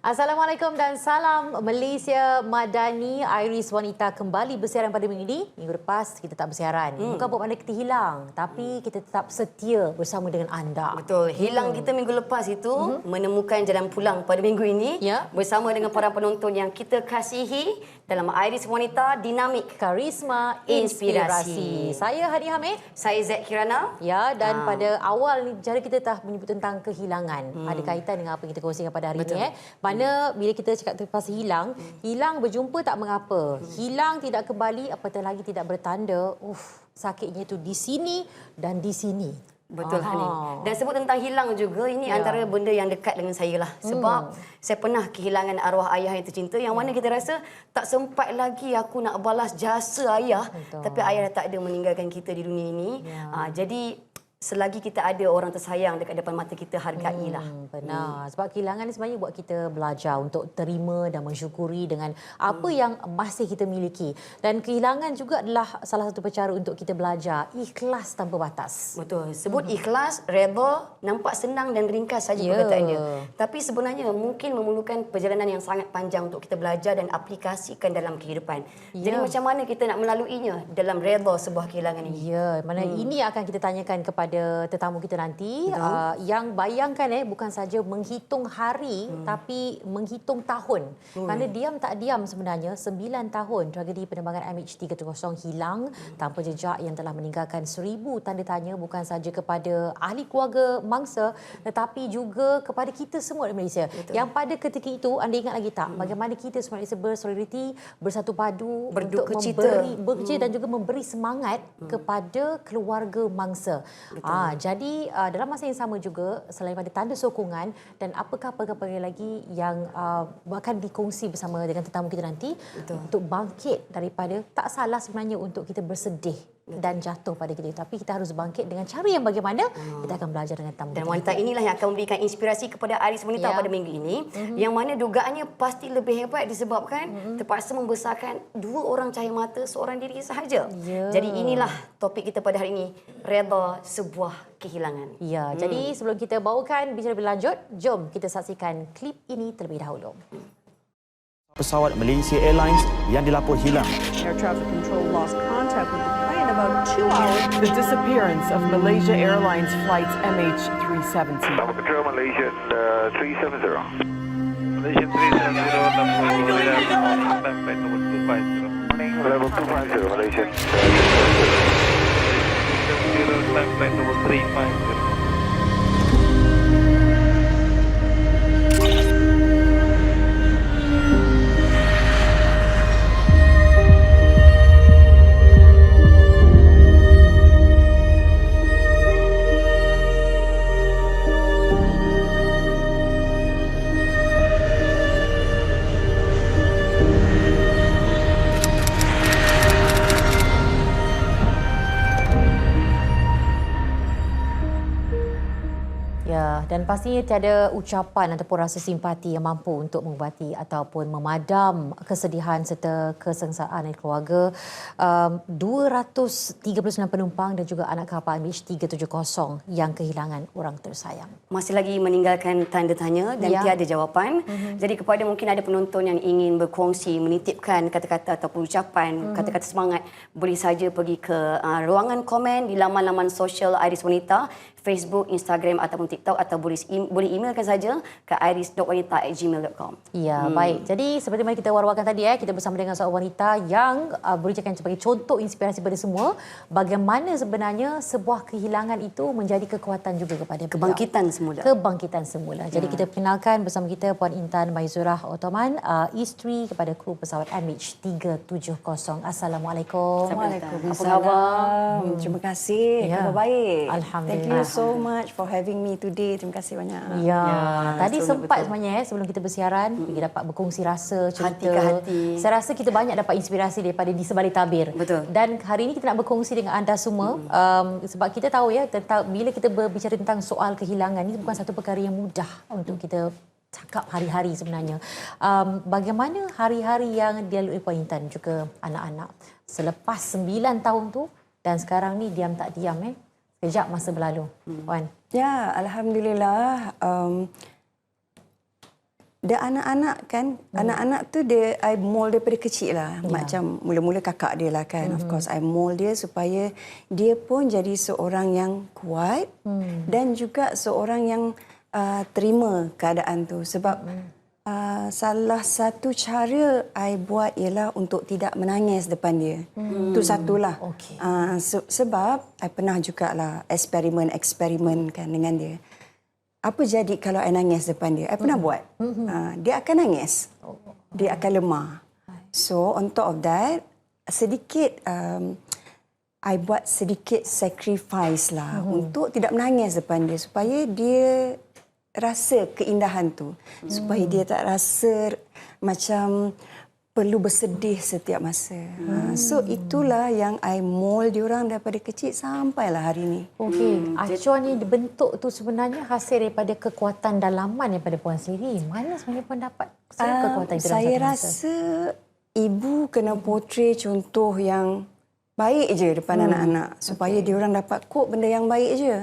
Assalamualaikum dan salam Malaysia Madani. Iris Wanita kembali bersiaran pada minggu ini. Minggu lepas kita tak bersiaran. Bukan bermakna kita hilang, tapi kita tetap setia bersama dengan anda. Betul. Hilang kita minggu lepas itu menemukan jalan pulang pada minggu ini bersama dengan para penonton yang kita kasihi dalam Iris Wanita Dinamik Karisma Inspirasi. Saya Hani Hamid. Saya Zek Kirana. Ya, dan pada awal ni cara kita dah menyebut tentang kehilangan. Ada kaitan dengan apa yang kita kongsikan pada hari ini. Mana bila kita cakap pasal hilang, hilang berjumpa tak mengapa. Hilang tidak kembali, apatah lagi tidak bertanda. Sakitnya itu di sini dan di sini. Betul, Hani. Dan sebut tentang hilang juga, ini antara benda yang dekat dengan saya lah. Sebab saya pernah kehilangan arwah ayah yang tercinta yang mana kita rasa tak sempat lagi aku nak balas jasa ayah. Betul. Tapi ayah dah tak ada meninggalkan kita di dunia ini. Jadi selagi kita ada orang tersayang dekat depan mata kita, hargailah. Benar. Sebab kehilangan ni sebenarnya buat kita belajar untuk terima dan mensyukuri dengan apa yang masih kita miliki. Dan kehilangan juga adalah salah satu cara untuk kita belajar ikhlas tanpa batas. Betul. Sebut ikhlas, redha, nampak senang dan ringkas saja perkataannya. Tapi sebenarnya mungkin memerlukan perjalanan yang sangat panjang untuk kita belajar dan aplikasikan dalam kehidupan. Jadi macam mana kita nak melaluinya dalam redha sebuah kehilangan ini? Ya, mana ini akan kita tanyakan kepada tetamu kita nanti yang bayangkan bukan saja menghitung hari tapi menghitung tahun. Kerana diam tak diam sebenarnya 9 tahun tragedi penerbangan MH370 hilang tanpa jejak yang telah meninggalkan 1000 tanda tanya bukan saja kepada ahli keluarga mangsa tetapi juga kepada kita semua di Malaysia. Yang pada ketika itu anda ingat lagi tak bagaimana kita semua Malaysia bersolidariti, bersatu padu untuk berduka dan juga memberi semangat kepada keluarga mangsa. Jadi dalam masa yang sama juga selain pada tanda sokongan dan apakah perkara lagi yang akan dikongsi bersama dengan tetamu kita nanti untuk bangkit daripada tak salah sebenarnya untuk kita bersedih dan jatuh pada kita, tapi kita harus bangkit dengan cara yang bagaimana kita akan belajar dengan tamu. Dan wanita inilah yang akan memberikan inspirasi kepada Iris Wanita pada minggu ini, yang mana dugaannya pasti lebih hebat disebabkan terpaksa membesarkan 2 orang cahaya mata seorang diri sahaja. Jadi inilah topik kita pada hari ini, redha sebuah kehilangan. Ya, jadi sebelum kita bawakan bicara lebih lanjut, jom kita saksikan klip ini terlebih dahulu. Pesawat Malaysia Airlines yang dilapor hilang. Air traffic control lost contact with the plane about 2 hours. The disappearance of Malaysia Airlines flight MH370. Tower Control, Malaysian 370. Malaysian 370, Level 250, Malaysian. flight number 350. Dan pastinya tiada ucapan ataupun rasa simpati yang mampu untuk mengubati ataupun memadam kesedihan serta kesengsaraan dari keluarga 239 penumpang dan juga anak kapal MH370 yang kehilangan orang tersayang. Masih lagi meninggalkan tanda tanya dan tiada jawapan. Jadi kepada mungkin ada penonton yang ingin berkongsi, menitipkan kata-kata ataupun ucapan, kata-kata semangat, boleh saja pergi ke ruangan komen di laman-laman sosial Iris Wanita, Facebook, Instagram ataupun TikTok, atau boleh emailkan saja ke iris.wanita@gmail.com. Ya, baik. Jadi seperti mana kita war-warkan tadi, kita bersama dengan seorang wanita yang berikan sebagai contoh inspirasi kepada semua bagaimana sebenarnya sebuah kehilangan itu menjadi kekuatan juga kepada kebangkitan semula. Kebangkitan semula. Jadi kita perkenalkan bersama kita Puan Intan Maizurah Ottoman, isteri kepada kru pesawat MH370. Assalamualaikum. Waalaikumsalam. Apa khabar? Terima kasih. Khabar baik. Alhamdulillah. Thank you so much for having me today. Terima kasih banyak. Tadi sempat sebenarnya sebelum kita bersiaran kita dapat berkongsi rasa, cerita. Hati ke hati. Saya rasa kita banyak dapat inspirasi daripada di sebalik tabir. Betul. Dan hari ini kita nak berkongsi dengan anda semua sebab kita tahu tentang bila kita berbicara tentang soal kehilangan ini bukan satu perkara yang mudah untuk kita cakap hari-hari sebenarnya. Bagaimana hari-hari yang dilalui Puan Intan juga anak-anak selepas 9 tahun tu dan sekarang ni diam tak diam Sekejap masa berlalu, Puan. Ya, alhamdulillah. Dan anak-anak kan, anak-anak tu dia I mold daripada kecil lah. Macam mula-mula kakak dia lah kan. Of course I mold dia supaya dia pun jadi seorang yang kuat dan juga seorang yang terima keadaan tu. Sebab salah satu cara I buat ialah untuk tidak menangis depan dia. Itu satulah. Okey. Sebab I pernah jugalah eksperimen kan dengan dia. Apa jadi kalau I nangis depan dia? I pernah buat. Dia akan nangis. Dia akan lemah. So on top of that, sedikit I buat sedikit sacrifice lah untuk tidak menangis depan dia supaya dia rasa keindahan tu, supaya dia tak rasa macam perlu bersedih setiap masa. So itulah yang I mold diorang daripada kecil sampailah hari ni. Okey, acuan yang dibentuk tu sebenarnya hasil daripada kekuatan dalaman daripada puan sendiri. Mana sebenarnya puan dapat kekuatan itu dalam Saya satu masa? rasa ibu kena portray contoh yang baik je depan anak-anak supaya diorang dapat cope benda yang baik je.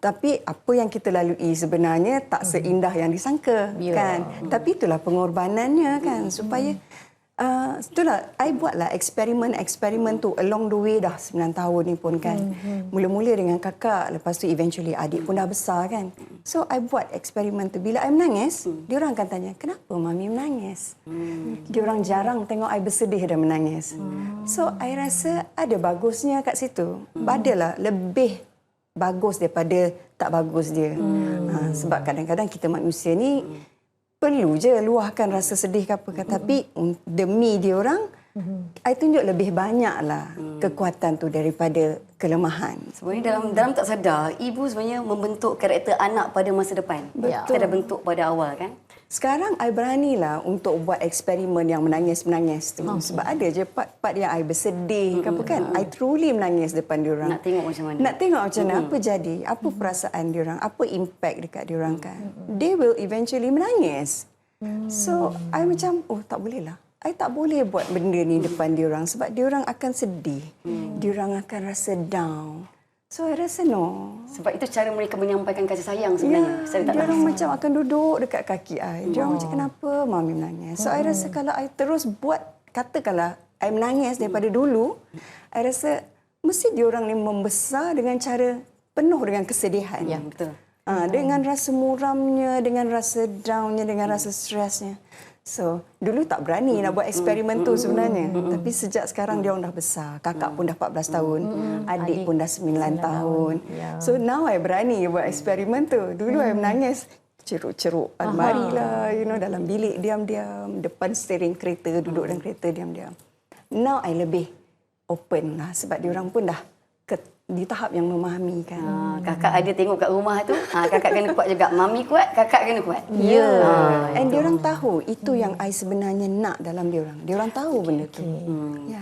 Tapi apa yang kita lalui sebenarnya tak seindah yang disangka kan. Tapi itulah pengorbanannya kan supaya itulah I buatlah eksperimen tu along the way dah 9 tahun ni pun kan. Mula-mula dengan kakak, lepas tu eventually adik pun dah besar kan. So I buat eksperimen tu. Bila I menangis, diorang akan tanya, "Kenapa mami menangis?" Diorang jarang tengok I bersedih dan menangis. So I rasa ada bagusnya kat situ. Adalah lebih bagus daripada tak bagus dia. Sebab kadang-kadang kita manusia ni perlu je luahkan rasa sedih ke apa. Tapi demi dia orang, I tunjuk lebih banyaklah kekuatan tu daripada kelemahan. Sebenarnya dalam tak sedar, ibu sebenarnya membentuk karakter anak pada masa depan. Betul. Kita dah bentuk pada awal kan. Sekarang I beranilah untuk buat eksperimen yang menangis-menangis tu. Sebab ada je part-part yang I bersedih ke apa kan. I truly menangis depan diorang. Nak tengok macam mana. Nak tengok macam mana, apa jadi, apa perasaan diorang, apa impact dekat diorang kan. They will eventually menangis. So, I macam, tak boleh lah. I tak boleh buat benda ni depan diorang sebab diorang akan sedih. Diorang akan rasa down. So, I rasa no. Sebab itu cara mereka menyampaikan kasih sayang sebenarnya. Saya tak Diorang rasa. macam akan duduk dekat kaki I. Diorang macam, "Kenapa mami menangis?" So, I rasa kalau I terus buat, katakanlah I menangis daripada dulu, I rasa mesti diorang ni membesar dengan cara penuh dengan kesedihan. Ya, betul. Dengan rasa muramnya, dengan rasa downnya, dengan rasa stresnya. So, dulu tak berani nak buat eksperimen tu sebenarnya. Tapi sejak sekarang dia orang dah besar. Kakak pun dah 14 tahun. Adik pun dah 9 tahun. So, now I berani buat eksperimen tu. Dulu I menangis. Ceruk-ceruk almari lah, dalam bilik diam-diam. Depan steering kereta, duduk dalam kereta diam-diam. Now I lebih open lah. Sebab dia orang pun dah di tahap yang memahami kan. Kakak ada tengok kat rumah tu, kakak kena kuat juga. Mami kuat, kakak kena kuat. Ya. And diorang tahu itu yang I sebenarnya nak dalam diorang. Diorang tahu benda tu. Ya.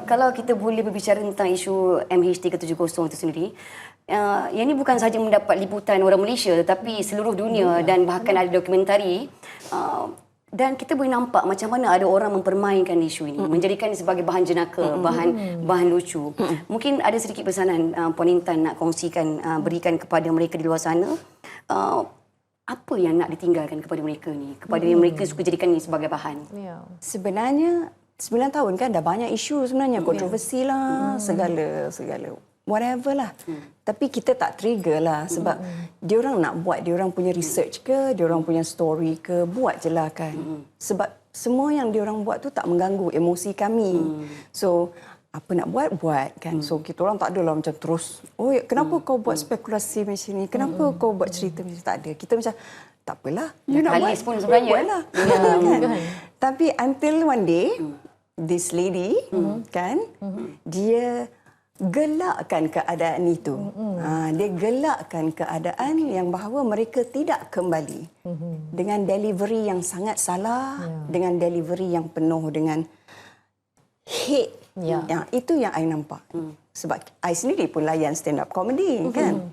Kalau kita boleh berbicara tentang isu MH370 itu sendiri, yang ini bukan sahaja mendapat liputan orang Malaysia tetapi seluruh dunia dan bahkan ada dokumentari. Dan kita boleh nampak macam mana ada orang mempermainkan isu ini, menjadikan ini sebagai bahan jenaka, bahan lucu. Mungkin ada sedikit pesanan Puan Intan nak kongsikan, berikan kepada mereka di luar sana. Apa yang nak ditinggalkan kepada mereka ni? Kepada yang mereka suka jadikan ini sebagai bahan. Sebenarnya 9 tahun kan dah banyak isu sebenarnya. Kontroversi lah, segala whatever lah. Tapi kita tak trigger lah sebab diorang nak buat, diorang punya research ke, diorang punya story ke, buat je lah kan. Sebab semua yang diorang buat tu tak mengganggu emosi kami. So, apa nak buat kan. So, kita orang tak adalah macam terus, kenapa kau buat spekulasi macam ni? Kenapa kau buat cerita macam ni? Tak ada. Kita macam, tak apalah. Dia nak buat pun sebenarnya. Buatlah. Kan? Tapi until one day, this lady kan, dia gelakkan keadaan itu. Dia gelakkan keadaan yang bahawa mereka tidak kembali dengan delivery yang sangat salah, dengan delivery yang penuh dengan hate. Itu yang I nampak. Sebab I sendiri pun layan stand up comedy kan.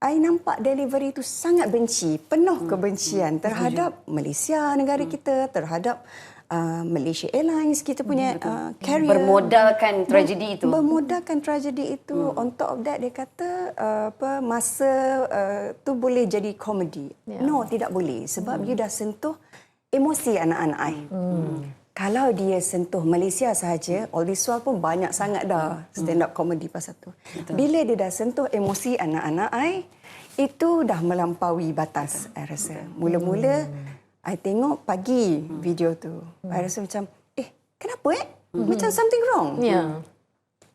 I nampak delivery itu sangat benci, penuh kebencian terhadap Malaysia, negara kita, terhadap Malaysia Airlines, kita punya carrier. Bermodalkan tragedi itu. Bermodalkan tragedi itu. On top of that, dia kata masa tu boleh jadi komedi. No, tidak boleh. Sebab you dah sentuh emosi anak-anak I. Kalau dia sentuh Malaysia sahaja, all this while pun banyak sangat dah stand up comedy pasal tu. Bila dia dah sentuh emosi anak-anak I, itu dah melampaui batas, I rasa. Mula-mula, I tengok pagi video tu. I rasa macam, kenapa Macam something wrong. Yeah.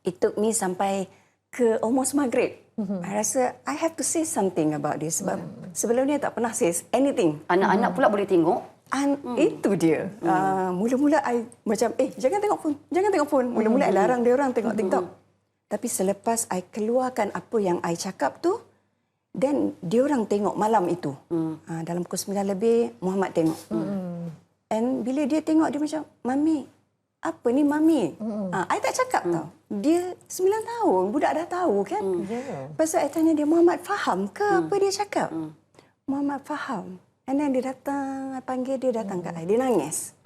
It took me sampai ke almost maghrib. I rasa, I have to say something about this. Sebab sebelum ni I tak pernah say anything. Anak-anak pula boleh tengok. Itu dia. Mula-mula I macam, jangan tengok phone. Mula-mula I larang dia orang tengok TikTok. Tapi selepas I keluarkan apa yang I cakap tu, then dia orang tengok malam itu. Dalam pukul 9 lebih, Muhammad tengok. And bila dia tengok, dia macam, Mami, apa ni Mami? I tak cakap tau. Dia 9 tahun, budak dah tahu kan? Lepas tu I tanya dia, Muhammad faham ke apa dia cakap? Muhammad faham. And then dia datang, I panggil dia datang kat I. Dia nangis.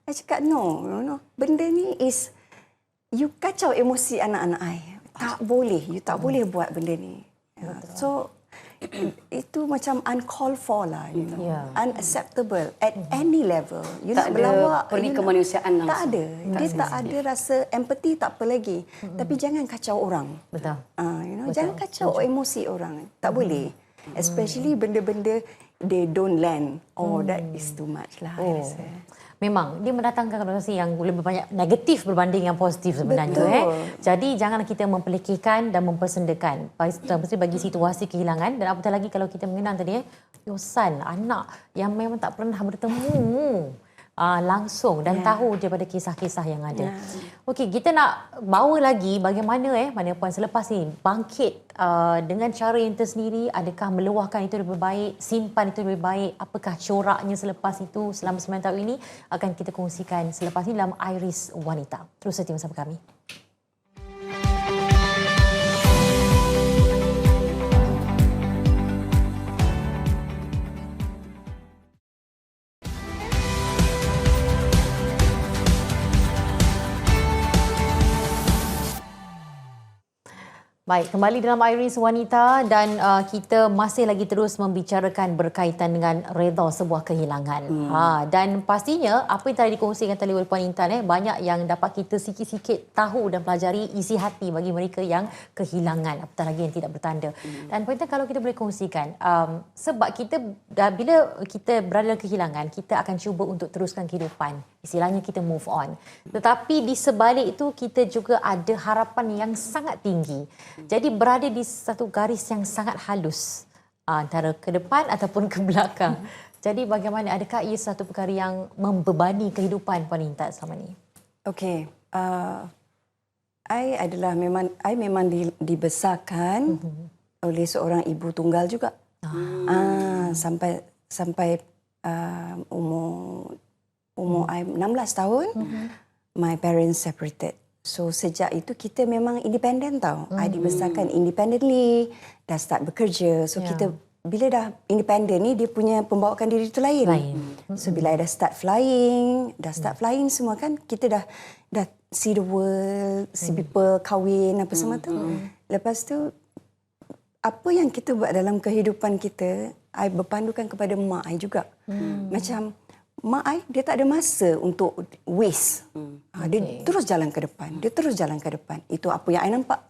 I cakap, no. Benda ni is, you kacau emosi anak-anak I. Tak boleh. You tak boleh buat benda ni. So, itu macam uncalled for lah. Unacceptable at any level. You Tak nak ada berlawak. peri kemanusiaan langsung. Tak ada. Dia tak ada rasa empathy, tak apa lagi. Tapi jangan kacau orang. Betul. Jangan kacau emosi orang. Tak boleh. Especially benda-benda they don't land. That is too much lah. I rasa. Memang dia mendatangkan konotasi yang lebih banyak negatif berbanding yang positif sebenarnya. Betul. Jadi janganlah kita memperlekehkan dan mempersendakan. Mesti bagi situasi kehilangan, dan apatah lagi kalau kita mengenal tadi your son, anak yang memang tak pernah bertemu langsung dan tahu daripada kisah-kisah yang ada. Okey, kita nak bawa lagi bagaimana mana puan selepas ni bangkit dengan cara yang tersendiri. Adakah meluahkan itu lebih baik, simpan itu lebih baik, apakah coraknya selepas itu selama 9 tahun ini, akan kita kongsikan selepas ini dalam Iris Wanita. Terus setia bersama kami. Baik, kembali dalam Iris Wanita dan kita masih lagi terus membicarakan berkaitan dengan redha sebuah kehilangan. Dan pastinya apa yang tadi dikongsikan oleh Puan Intan banyak yang dapat kita sikit-sikit tahu dan pelajari isi hati bagi mereka yang kehilangan, apatah lagi yang tidak bertanda. Dan Puan Intan, kalau kita boleh kongsikan, sebab kita bila kita berada dalam kehilangan, kita akan cuba untuk teruskan kehidupan. Istilahnya kita move on. Tetapi di sebalik itu kita juga ada harapan yang sangat tinggi. Jadi berada di satu garis yang sangat halus antara ke depan ataupun ke belakang. Jadi bagaimana, adakah ia satu perkara yang membebani kehidupan Puan Intan selama ini? Okey, I memang dibesarkan oleh seorang ibu tunggal juga. Sampai umur I 16 tahun, my parents separated. So sejak itu kita memang independen tau. I dibesarkan independently, dah start bekerja. So kita bila dah independen ni, dia punya pembawaan diri tu lain. So bila I dah start flying semua kan, kita dah see the world, see people kahwin apa semua tu. Lepas tu apa yang kita buat dalam kehidupan kita, I berpandukan kepada mak I juga. Macam mak I, dia tak ada masa untuk waste. Dia terus jalan ke depan. Itu apa yang I nampak.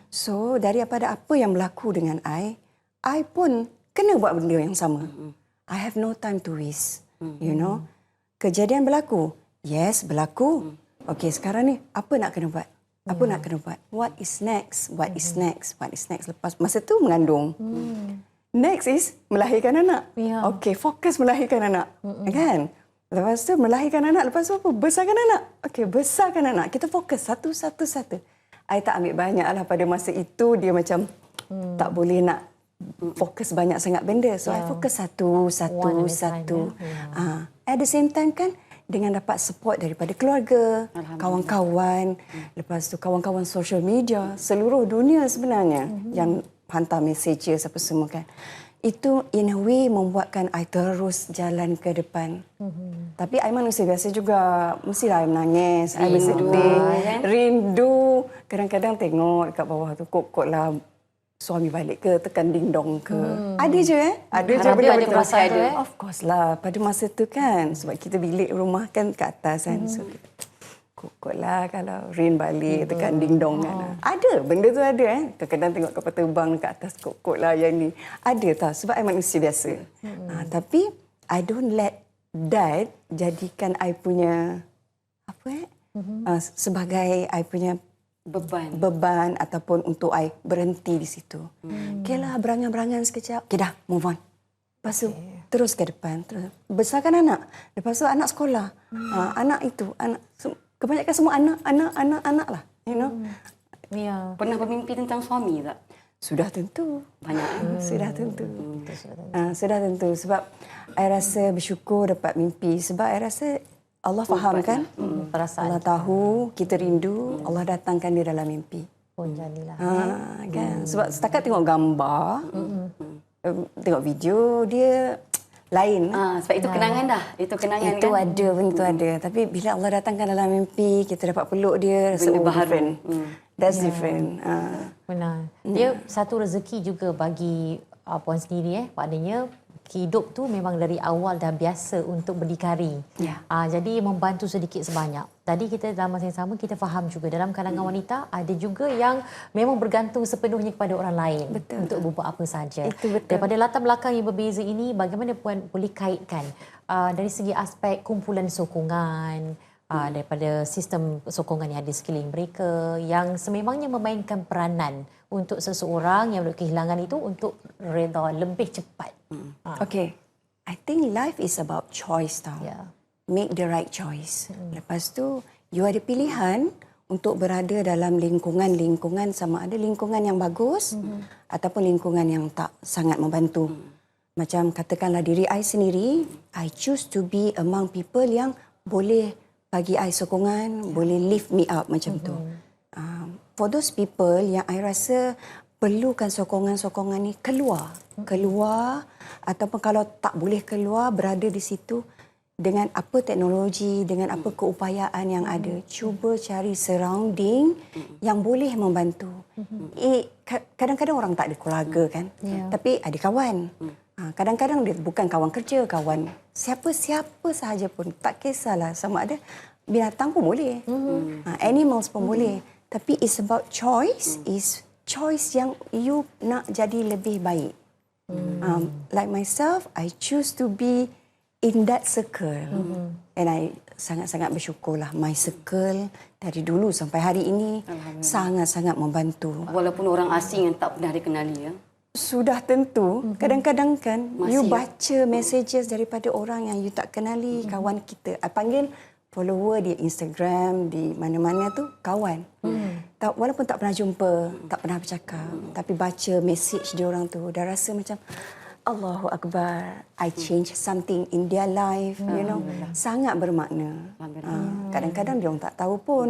So, daripada apa yang berlaku dengan I pun kena buat benda yang sama. I have no time to waste. You know. Kejadian berlaku. Yes, berlaku. Okey, sekarang ni, apa nak kena buat? What is next? Lepas masa tu mengandung. Next is melahirkan anak. Okey, fokus melahirkan anak. Kan? Lepas tu melahirkan anak, lepas tu apa? Besarkan anak. Okey, besarkan anak. Kita fokus satu. I tak ambil banyak lah pada masa itu. Dia macam tak boleh nak fokus banyak sangat benda. So, I fokus satu. At the same time kan, dengan dapat support daripada keluarga, kawan-kawan, lepas tu kawan-kawan social media, seluruh dunia sebenarnya yang hantar messages apa semua kan. itu in a way membuatkan I terus jalan ke depan. Tapi I manusia biasa juga. Mestilah I menangis, I bersedih, rindu. Kadang-kadang tengok dekat bawah tu kok lah suami balik ke, tekan dingdong ke. Ada je Ada je Harap dia ada benda-benda perasaan tu, Of course lah. Pada masa tu kan. Sebab kita bilik rumah kan kat atas kan. So kok lah kalau rain balik tekan dingdong kan. Ada, benda tu ada Kadang-kadang tengok kapal terbang dekat atas kok lah yang ni. Ada tau, sebab I manusia biasa. Tapi I don't let that jadikan I punya sebagai I punya beban ataupun untuk I berhenti di situ. Okay lah, berangan-berangan sekejap. Okay dah, move on. Lepas tu terus ke depan. Terus besarkan anak. Lepas tu anak sekolah. Anak itu, kebanyakan semua anak lah, you know. Ya. Pernah bermimpi tentang suami tak? Sudah tentu. Banyak. Sudah tentu. Sudah tentu. Sebab I rasa bersyukur dapat mimpi. Sebab I rasa Allah faham kan. Perasaan Allah tahu, kita rindu. Allah datangkan dia dalam mimpi. pun jadilah. Kan? Sebab setakat tengok gambar, tengok video, dia lain. Sebab itu kenangan dah. Itu kenangan Itu kan? ada, pun itu ada. Tapi bila Allah datangkan dalam mimpi, kita dapat peluk dia, rasa Benda baharu. different. That's different. Benar. Dia satu rezeki juga bagi Puan sendiri. Maknanya hidup tu memang dari awal dah biasa untuk berdikari. Jadi membantu sedikit sebanyak. Tadi kita dalam masa yang sama kita faham juga dalam kalangan wanita ada juga yang memang bergantung sepenuhnya kepada orang lain untuk berbuat apa saja. Itu betul. Daripada latar belakang yang berbeza ini, bagaimana Puan boleh kaitkan dari segi aspek kumpulan sokongan, daripada sistem sokongan yang ada sekeliling mereka yang sememangnya memainkan peranan untuk seseorang yang kehilangan itu untuk reda lebih cepat. Okay. I think life is about choice tau. Ya. Make the right choice. Lepas tu, you ada pilihan untuk berada dalam lingkungan sama ada lingkungan yang bagus ataupun lingkungan yang tak sangat membantu. Macam katakanlah diri I sendiri, I choose to be among people yang boleh bagi I sokongan, boleh lift me up macam tu. For those people yang I rasa perlukan sokongan-sokongan ni keluar ataupun kalau tak boleh keluar berada di situ dengan apa teknologi, dengan apa keupayaan yang ada, cuba cari surrounding yang boleh membantu. Kadang-kadang orang tak ada keluarga kan, tapi ada kawan. Kadang-kadang dia bukan kawan kerja, kawan siapa-siapa sahaja pun, tak kisahlah sama ada binatang pun boleh, animals pun boleh. Tapi it's about choice, is choice yang you nak jadi lebih baik. Like myself, I choose to be in that circle. And I sangat-sangat bersyukurlah my circle dari dulu sampai hari ini sangat-sangat membantu. Walaupun orang asing yang tak pernah dikenali ya. Sudah tentu. Kadang-kadang kan you baca messages daripada orang yang you tak kenali, kawan kita. I panggil follower di Instagram, di mana-mana tu kawan. Walaupun tak pernah jumpa, tak pernah bercakap, tapi baca message dia orang tu, dah rasa macam Allahu Akbar, I change something in their life, you know. Sangat bermakna. Kadang-kadang dia orang tak tahu pun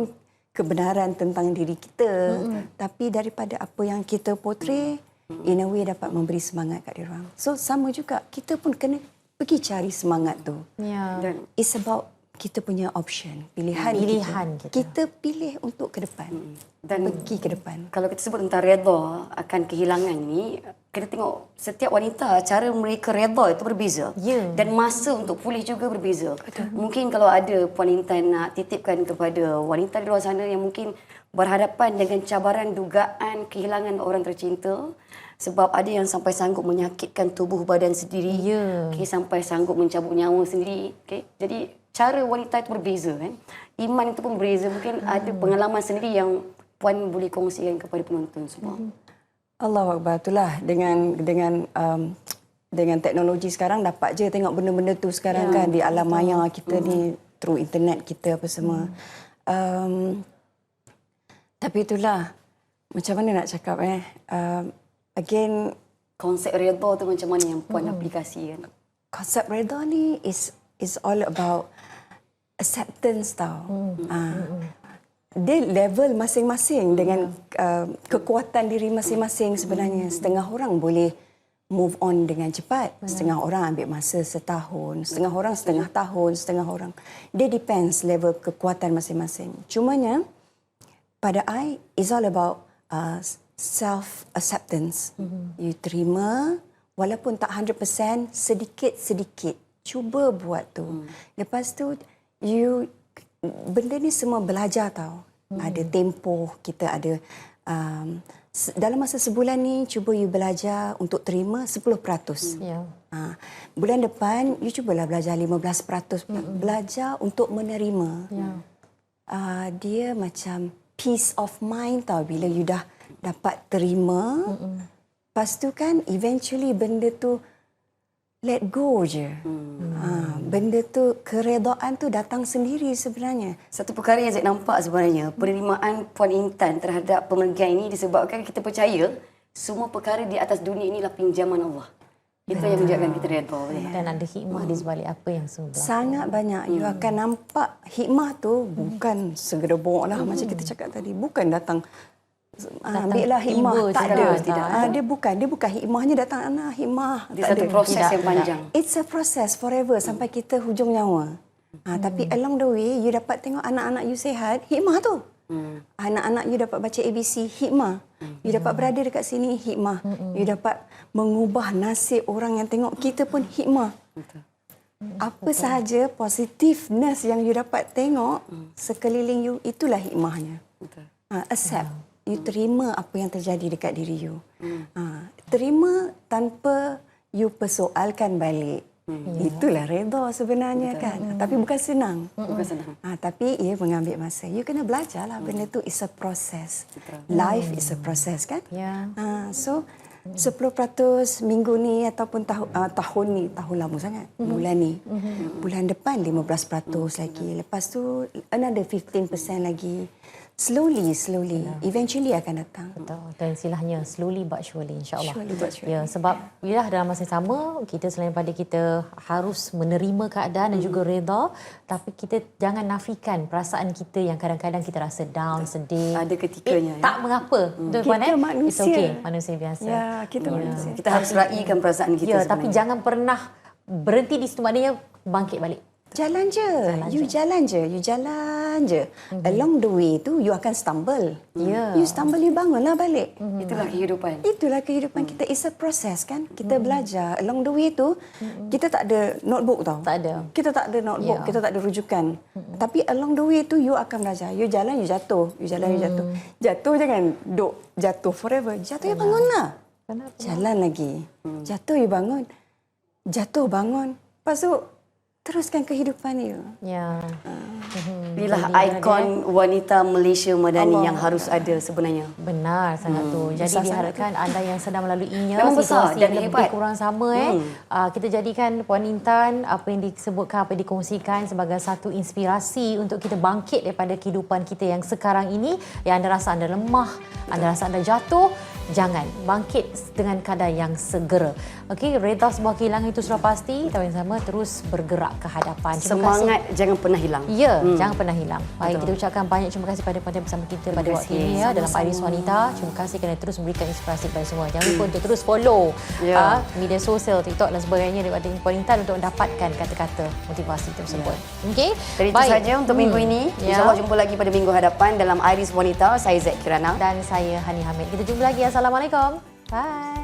kebenaran tentang diri kita, tapi daripada apa yang kita portray, in a way dapat memberi semangat kat dia orang. So sama juga, kita pun kena pergi cari semangat tu. Dan it's about kita punya option, pilihan kita. Kita pilih untuk ke depan. Dan pergi ke depan. Kalau kita sebut tentang redha akan kehilangan ni, kita tengok setiap wanita cara mereka redha itu berbeza. Dan masa untuk pulih juga berbeza. Mungkin kalau ada Puan Intan nak titipkan kepada wanita di luar sana yang mungkin berhadapan dengan cabaran dugaan kehilangan orang tercinta, sebab ada yang sampai sanggup menyakitkan tubuh badan sendiri, sampai sanggup mencabut nyawa sendiri. Jadi cara wanita itu berbeza kan. Iman itu pun berbeza. Mungkin ada pengalaman sendiri yang Puan boleh kongsikan kepada penonton semua. Allahu Akbar, itulah dengan teknologi sekarang dapat je tengok benda-benda tu sekarang kan di alam maya kita ni, through internet kita apa semua. Tapi itulah macam mana nak cakap again, konsep redha tu macam mana yang Puan aplikasikan? Konsep redha ni is all about acceptance tau. Dia level masing-masing dengan kekuatan diri masing-masing sebenarnya. Setengah orang boleh move on dengan cepat. Setengah orang ambil masa setahun, setengah orang setengah tahun, setengah orang. Dia depends level kekuatan masing-masing. Cumanya, pada I, it's all about self-acceptance. You terima, walaupun tak 100%, sedikit-sedikit. Cuba buat tu. Lepas tu, benda ni semua belajar tau. Ada tempoh, kita ada... dalam masa sebulan ni, cuba you belajar untuk terima 10%. Ya. Bulan depan, you cubalah belajar 15%. Belajar untuk menerima. Dia macam peace of mind tau bila you dah dapat terima. Lepas tu kan, eventually benda tu let go je. Benda tu, keredaan tu datang sendiri sebenarnya. Satu perkara yang saya nampak sebenarnya, penerimaan Puan Intan terhadap pemergian ini disebabkan kita percaya semua perkara di atas dunia inilah pinjaman Allah. Itu yang menjadikan kita redha. Dan ada hikmah di sebalik apa yang semua berlaku. Sangat banyak. You akan nampak hikmah tu bukan segedebok lah macam kita cakap tadi. Bukan datang ambillah hikmah, tak ada. Dia bukan hikmahnya datang hikmah. Dia satu proses yang panjang. It's a process forever sampai kita hujung nyawa. Tapi along the way you dapat tengok anak-anak you sihat, hikmah tu. Anak-anak you dapat baca ABC, hikmah. You dapat berada dekat sini, hikmah. You dapat mengubah nasib orang yang tengok kita pun, hikmah. Apa sahaja positiveness yang you dapat tengok sekeliling you, itulah hikmahnya. Accept. You terima apa yang terjadi dekat diri you. Terima tanpa you persoalkan balik. Itulah redha sebenarnya kan. Tapi bukan senang. Tapi ia mengambil masa. You kena belajar lah. Benda tu is a process. Life is a process kan. So 10% minggu ni ataupun tahun ni, tahun lama sangat. Bulan ni. Bulan depan 15% lagi. Lepas tu another 15% lagi. Slowly. Eventually akan datang. Betul. Dan istilahnya slowly but surely, insya-Allah. Surely but surely. Ya, sebab bila dalam masa yang sama kita selain pada kita harus menerima keadaan dan juga redha, tapi kita jangan nafikan perasaan kita yang kadang-kadang kita rasa down, sedih. Ada ketikanya. Tak mengapa. Betul Puan? Kita manusia. It's okay, manusia biasa. Ya, kita manusia. Kita harus raikan perasaan kita sebenarnya. Tapi jangan pernah berhenti di situ, maknanya bangkit balik. Jalan je. You jalan je. Along the way tu, you akan stumble. You stumble, you bangunlah balik. Itulah kehidupan. Itulah kehidupan kita. It's a process kan. Kita belajar. Along the way tu, kita tak ada notebook tau. Tak ada. Kita tak ada notebook. Kita tak ada rujukan. Tapi along the way tu, you akan belajar. You jalan, you jatuh. You jalan, you jatuh. Jatuh jangan duk jatuh forever. Jatuh, you bangunlah. Jalan lagi. Jatuh, you bangun. Jatuh, bangun. Lepas tu, teruskan kehidupan you. Ya. Inilah ikon wanita Malaysia Madani yang harus ada sebenarnya. Benar sangat tu. Jadi diharapkan anda yang sedang melaluinya memang besar situasi dan yang lebih hebat. kurang sama kita jadikan Puan Intan apa yang disebutkan, apa yang dikongsikan sebagai satu inspirasi untuk kita bangkit daripada kehidupan kita yang sekarang ini. Yang anda rasa anda lemah, anda rasa anda jatuh, jangan, bangkit dengan kadar yang segera. Okey, redha sebuah kehilangan itu sudah pasti, tapi yang sama terus bergerak ke hadapan. Semangat jangan pernah hilang. Ya, jangan pernah hilang. Baik, kita ucapkan banyak terima kasih pada penonton bersama kita pada waktu ini ya dalam Iris Wanita. Terima kasih kerana terus memberikan inspirasi kepada semua. Jangan lupa untuk terus follow media sosial, TikTok dan sebagainya daripada Puan Intan untuk dapatkan kata-kata motivasi tersebut. Okey. Jadi itu saja untuk minggu ini. InsyaAllah jumpa lagi pada minggu hadapan dalam Iris Wanita. Saya Zaid Kirana. Dan saya Hani Hamid. Kita jumpa lagi. Assalamualaikum. Bye.